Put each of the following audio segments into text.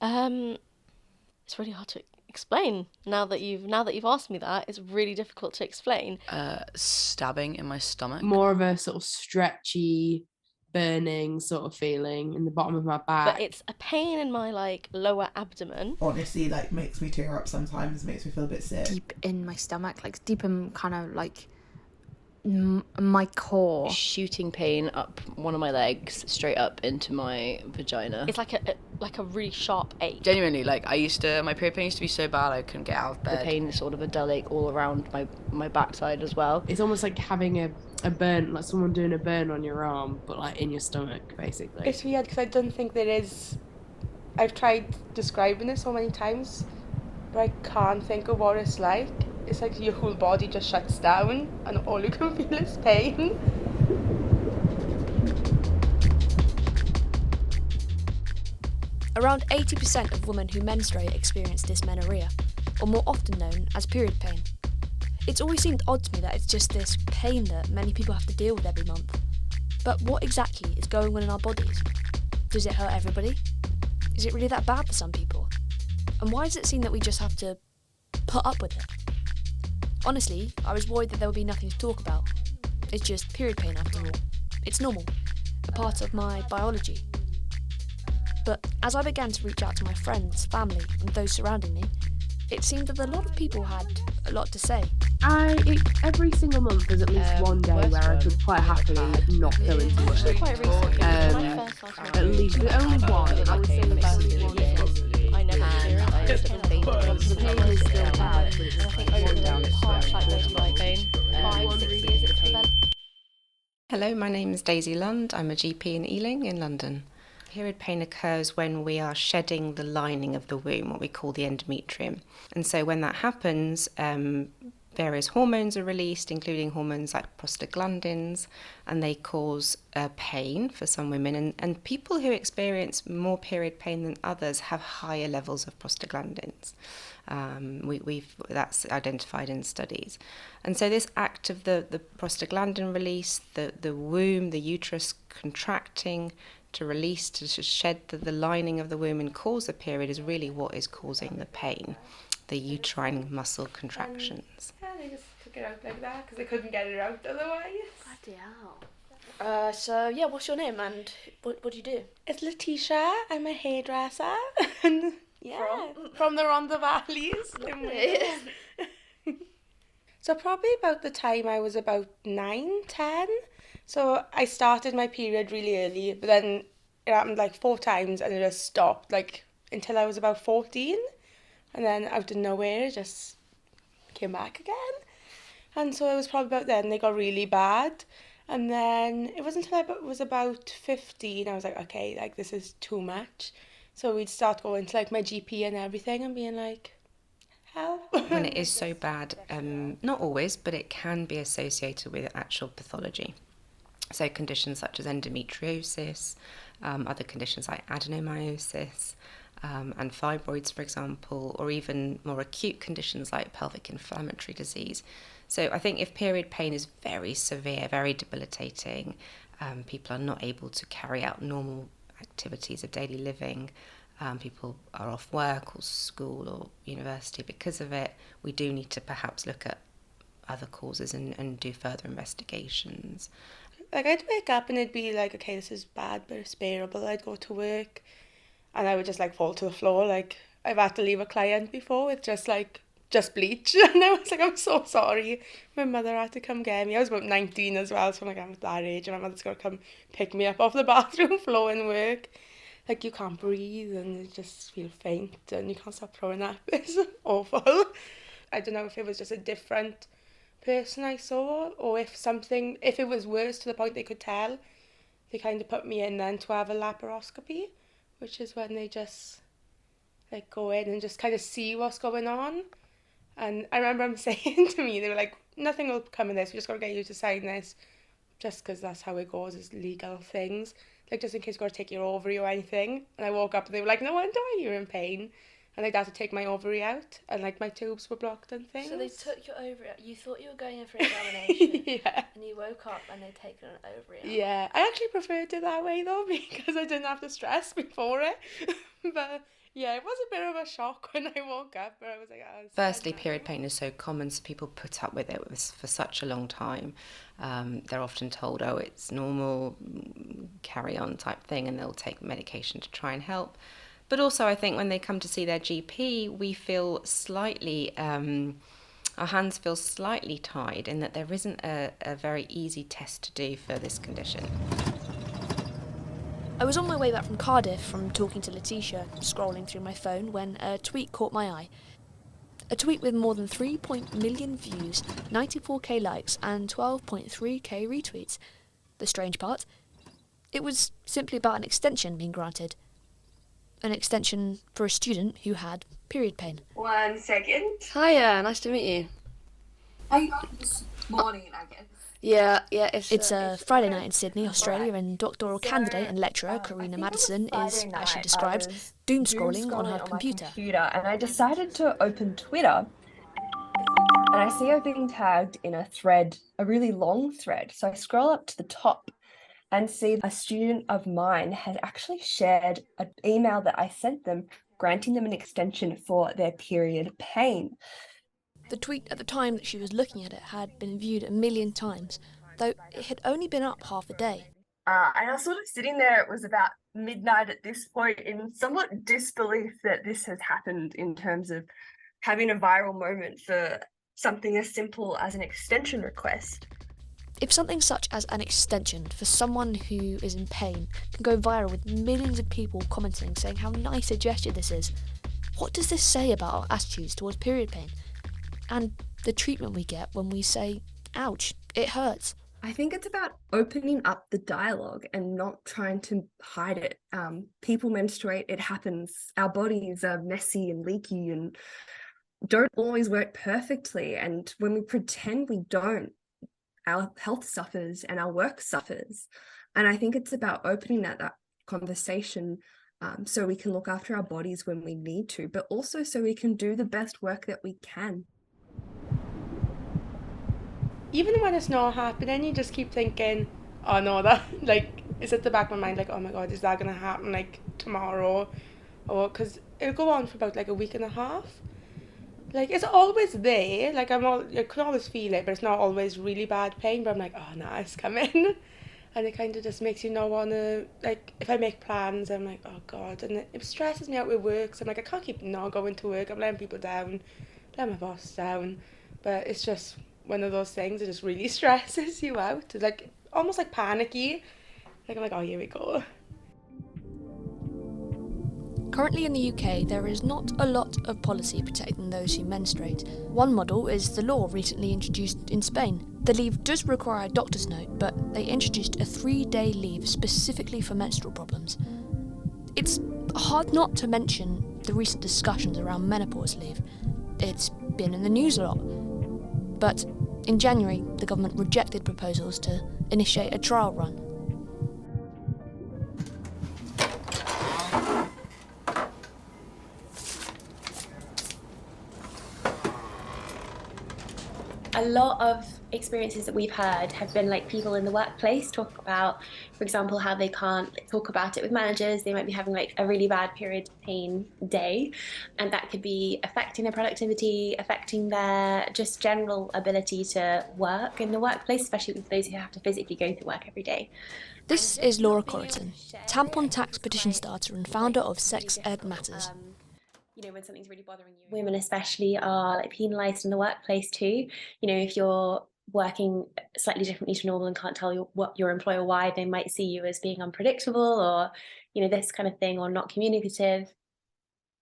It's really hard to explain. Now that you've asked me that, it's really difficult to explain. Stabbing in my stomach. More of a sort of stretchy, burning sort of feeling in the bottom of my back. But it's a pain in my lower abdomen. Honestly, makes me tear up sometimes, makes me feel a bit sick. Deep in my stomach, deep in kind of my core. Shooting pain up one of my legs, straight up into my vagina. It's like a really sharp ache. Genuinely, my period pain used to be so bad I couldn't get out of bed. The pain is sort of a dull ache all around my backside as well. It's almost like having a burn, like someone doing a burn on your arm, but in your stomach, basically. It's weird because I don't think there is. I've tried describing it so many times, but I can't think of what it's like. It's like your whole body just shuts down and all you can feel is pain. Around 80% of women who menstruate experience dysmenorrhea, or more often known as period pain. It's always seemed odd to me that it's just this pain that many people have to deal with every month. But what exactly is going on in our bodies? Does it hurt everybody? Is it really that bad for some people? And why does it seem that we just have to put up with it? Honestly, I was worried that there would be nothing to talk about. It's just period pain after all. It's normal, a part of my biology. But as I began to reach out to my friends, family, and those surrounding me, it seemed that a lot of people had a lot to say. Every single month there's at least one day where I could quite happily not go into work. Actually, quite recently. When I first started. At least only one. I would say the first 1 year. I never experienced it. The pain is still bad, but it's And I think over the past maybe pain. 5-6 years it's developed. Hello, my name is Daisy Lund. I'm a GP in Ealing in London. Period pain occurs when we are shedding the lining of the womb, what we call the endometrium. And so when that happens, various hormones are released, including hormones like prostaglandins, and they cause pain for some women. And people who experience more period pain than others have higher levels of prostaglandins. That's identified in studies. And so this act of the prostaglandin release, the womb, the uterus contracting to release, to shed the lining of the womb and cause a period is really what is causing the pain, the uterine muscle contractions. Yeah, they just took it out like that because they couldn't get it out otherwise. Bloody hell. So what's your name and what do you do? It's Letitia. I'm a hairdresser. And from the Rhondda Valleys in Wales. So probably about the time I was about 9, 10. So I started my period really early, but then it happened 4 times and it just stopped until I was about 14. And then out of nowhere it just came back again. And so it was probably about then they got really bad. And then it wasn't until I was about 15 I was like, okay, this is too much. So we'd start going to my GP and everything and being like, help. When it is so bad, not always, but it can be associated with actual pathology. So conditions such as endometriosis, other conditions like adenomyosis, and fibroids, for example, or even more acute conditions like pelvic inflammatory disease. So I think if period pain is very severe, very debilitating, people are not able to carry out normal activities of daily living, people are off work or school or university because of it, we do need to perhaps look at other causes and do further investigations. I'd wake up and it'd be like, okay, this is bad, but it's bearable. I'd go to work and I would just fall to the floor. I've had to leave a client before with just bleach. And I was like, I'm so sorry. My mother had to come get me. I was about 19 as well, so I'm at that age and my mother's got to come pick me up off the bathroom floor and work. You can't breathe and you just feel faint and you can't stop throwing up. It's awful. I don't know if it was just a different person I saw or if it was worse to the point they could tell. They kind of put me in then to have a laparoscopy, which is when they just go in and just kind of see what's going on. And I remember them saying to me, they were like, nothing will come in this, we just got to get you to sign this, just because that's how it goes, is legal things. Just in case you've got to take your ovary or anything. And I woke up and they were like, no wonder you're in pain. And they'd had to take my ovary out and my tubes were blocked and things. So they took your ovary out. You thought you were going in for examination. Yeah. And you woke up and they'd taken an ovary out. Yeah. I actually preferred it that way though because I didn't have to stress before it. But Yeah, it was a bit of a shock when I woke up, but I was like, oh, Firstly, period pain is so common, so people put up with it for such a long time. They're often told, oh, it's normal, carry on type thing, and they'll take medication to try and help. But also, I think when they come to see their GP, we feel slightly, our hands feel slightly tied in that there isn't a very easy test to do for this condition. I was on my way back from Cardiff from talking to Letitia, scrolling through my phone, when a tweet caught my eye. A tweet with more than 3 million views, 94k likes and 12.3k retweets. The strange part? It was simply about an extension being granted. An extension for a student who had period pain. 1 second. Hiya, nice to meet you. I got this morning, I guess. Yeah, It's a Friday night in Sydney, Australia, and doctoral candidate and lecturer Karina Madison is, as she describes, doom scrolling on her computer. And I decided to open Twitter, and I see I've been tagged in a thread, a really long thread. So I scroll up to the top and see a student of mine had actually shared an email that I sent them, granting them an extension for their period pain. The tweet at the time that she was looking at it had been viewed 1 million times, though it had only been up half a day. And I was sort of sitting there, it was about midnight at this point, in somewhat disbelief that this has happened in terms of having a viral moment for something as simple as an extension request. If something such as an extension for someone who is in pain can go viral with millions of people commenting saying how nice a gesture this is, what does this say about our attitudes towards period pain? And the treatment we get when we say, ouch, it hurts. I think it's about opening up the dialogue and not trying to hide it. People menstruate, it happens. Our bodies are messy and leaky and don't always work perfectly. And when we pretend we don't, our health suffers and our work suffers. And I think it's about opening that conversation so we can look after our bodies when we need to, but also so we can do the best work that we can. Even when it's not happening, you just keep thinking, oh no, that, like, it's at the back of my mind, like, oh my god, is that going to happen, like, tomorrow? Or, because it'll go on for about, like, a week and a half. Like, it's always there, like, I could always feel it, but it's not always really bad pain, but I'm like, oh, nah, it's coming. And it kind of just makes you not want to, like, if I make plans, I'm like, oh god, and it stresses me out with work, so I'm like, I can't keep not going to work, I'm letting people down, letting my boss down, but it's just one of those things that just really stresses you out. It's like almost like panicky. Like I'm like, oh, here we go. Currently in the UK, there is not a lot of policy protecting those who menstruate. One model is the law recently introduced in Spain. The leave does require a doctor's note, but they introduced a 3-day leave specifically for menstrual problems. It's hard not to mention the recent discussions around menopause leave. It's been in the news a lot. But in January, the government rejected proposals to initiate a trial run. A lot of experiences that we've heard have been like people in the workplace talk about, for example, how they can't talk about it with managers. They might be having like a really bad period pain day, and that could be affecting their productivity, affecting their just general ability to work in the workplace, especially with those who have to physically go to work every day. This is Laura Corriton, tampon tax petition starter and founder of Sex Ed Matters. You know, when something's really bothering you. Women especially are like penalised in the workplace too. You know, if you're working slightly differently to normal and can't tell your employer why, they might see you as being unpredictable or, you know, this kind of thing, or not communicative.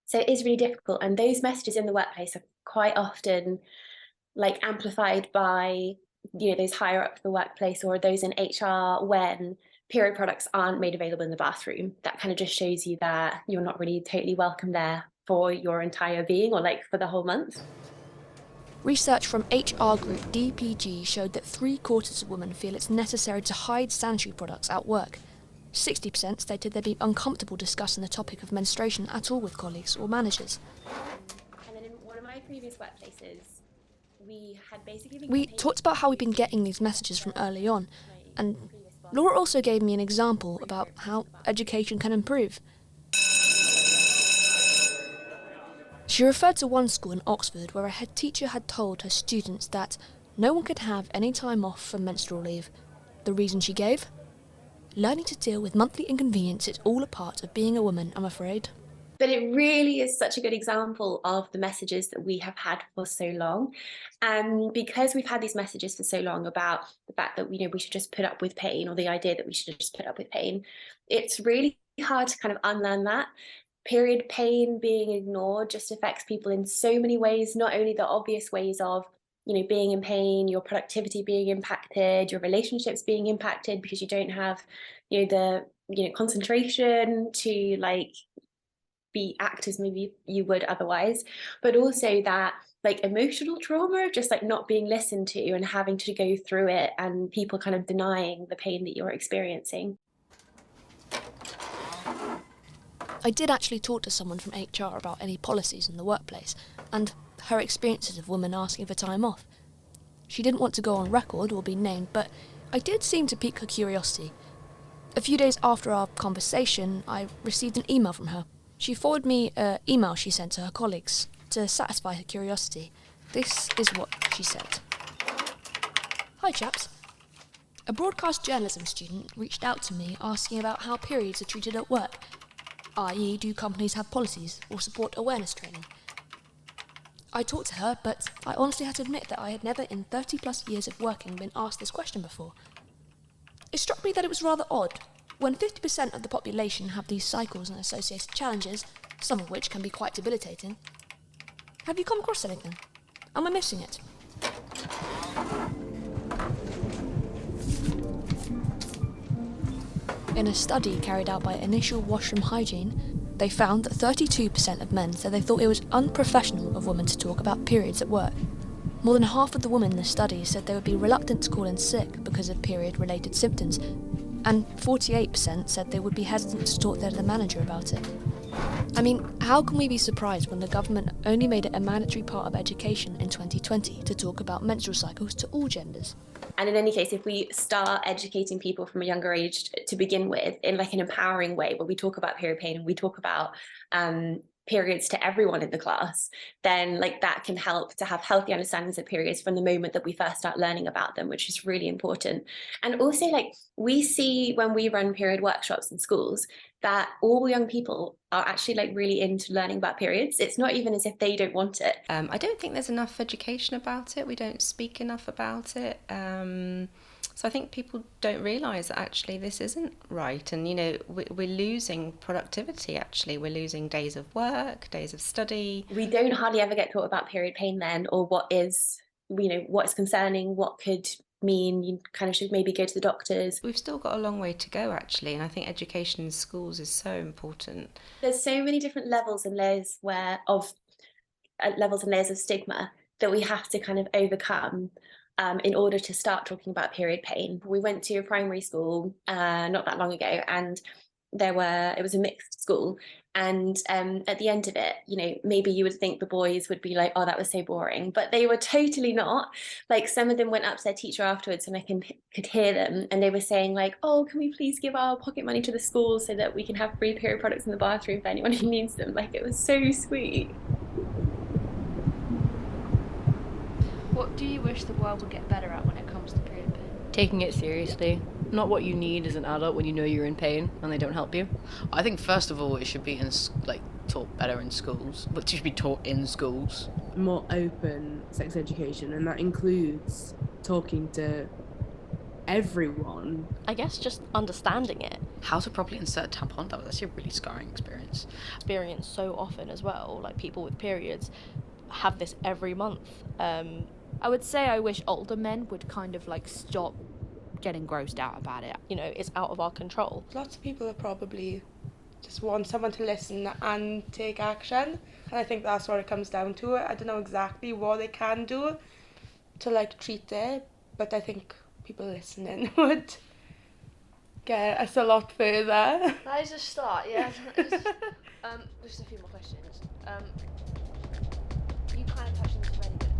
So it is really difficult. And those messages in the workplace are quite often like amplified by, you know, those higher up the workplace or those in HR when period products aren't made available in the bathroom. That kind of just shows you that you're not really totally welcome there for your entire being or like for the whole month. Research from HR group DPG showed that 3/4 of women feel it's necessary to hide sanitary products at work. 60% stated they'd be uncomfortable discussing the topic of menstruation at all with colleagues or managers. And then in one of my previous workplaces, we had basically We talked about how we've been getting these messages from early on, and Laura also gave me an example about how education can improve. She referred to one school in Oxford where a head teacher had told her students that no one could have any time off for menstrual leave. The reason she gave? Learning to deal with monthly inconvenience is all a part of being a woman, I'm afraid. But it really is such a good example of the messages that we have had for so long. And because we've had these messages for so long about the fact that, we should just put up with pain, or the idea that we should just put up with pain, it's really hard to kind of unlearn that. Period pain being ignored just affects people in so many ways, not only the obvious ways of, being in pain, your productivity being impacted, your relationships being impacted because you don't have, the, concentration to be act as maybe you would otherwise, but also that emotional trauma of just not being listened to and having to go through it, and people kind of denying the pain that you're experiencing. I did actually talk to someone from HR about any policies in the workplace and her experiences of women asking for time off. She didn't want to go on record or be named, but I did seem to pique her curiosity. A few days after our conversation, I received an email from her. She forwarded me an email she sent to her colleagues to satisfy her curiosity. This is what she said. Hi chaps. A broadcast journalism student reached out to me asking about how periods are treated at work, i.e. do companies have policies or support awareness training? I talked to her, but I honestly had to admit that I had never in 30 plus years of working been asked this question before. It struck me that it was rather odd. When 50% of the population have these cycles and associated challenges, some of which can be quite debilitating. Have you come across anything? Am I missing it? In a study carried out by Initial Washroom Hygiene, they found that 32% of men said they thought it was unprofessional of women to talk about periods at work. More than half of the women in the study said they would be reluctant to call in sick because of period-related symptoms, and 48% said they would be hesitant to talk to their manager about it. I mean, how can we be surprised when the government only made it a mandatory part of education in 2020 to talk about menstrual cycles to all genders? And in any case, if we start educating people from a younger age to begin with in an empowering way, where we talk about period pain and we talk about periods to everyone in the class, then that can help to have healthy understandings of periods from the moment that we first start learning about them, which is really important. And also we see when we run period workshops in schools that all young people are actually really into learning about periods. It's not even as if they don't want it. I don't think there's enough education about it. We don't speak enough about it. So I think people don't realise that actually this isn't right, and we're losing productivity. Actually, we're losing days of work, days of study. We don't hardly ever get taught about period pain then, or what is concerning, what could mean you kind of should maybe go to the doctors. We've still got a long way to go actually, and I think education in schools is so important. There's so many different levels and layers of stigma that we have to kind of overcome in order to start talking about period pain. We went to a primary school not that long ago, and it was a mixed school, and at the end of it, maybe you would think the boys would be like, oh, that was so boring, but they were totally not. Some of them went up to their teacher afterwards, and I could hear them, and they were saying oh, can we please give our pocket money to the school so that we can have free period products in the bathroom for anyone who needs them. It was so sweet. What do you wish the world would get better at when it comes to period pain? Taking it seriously. Not what you need as an adult when you know you're in pain and they don't help you. I think first of all it should be taught better in schools, but it should be taught in schools. More open sex education, and that includes talking to everyone. I guess just understanding it. How to properly insert a tampon, that was actually a really scarring experience. Experience so often as well, people with periods have this every month. I would say I wish older men would kind of stop getting grossed out about it. It's out of our control. Lots of people are probably just want someone to listen and take action, and I think that's what it comes down to. I don't know exactly what they can do to treat it, but I think people listening would get us a lot further. That is a start, yeah. Just a few more questions. You kind of touched on this already, but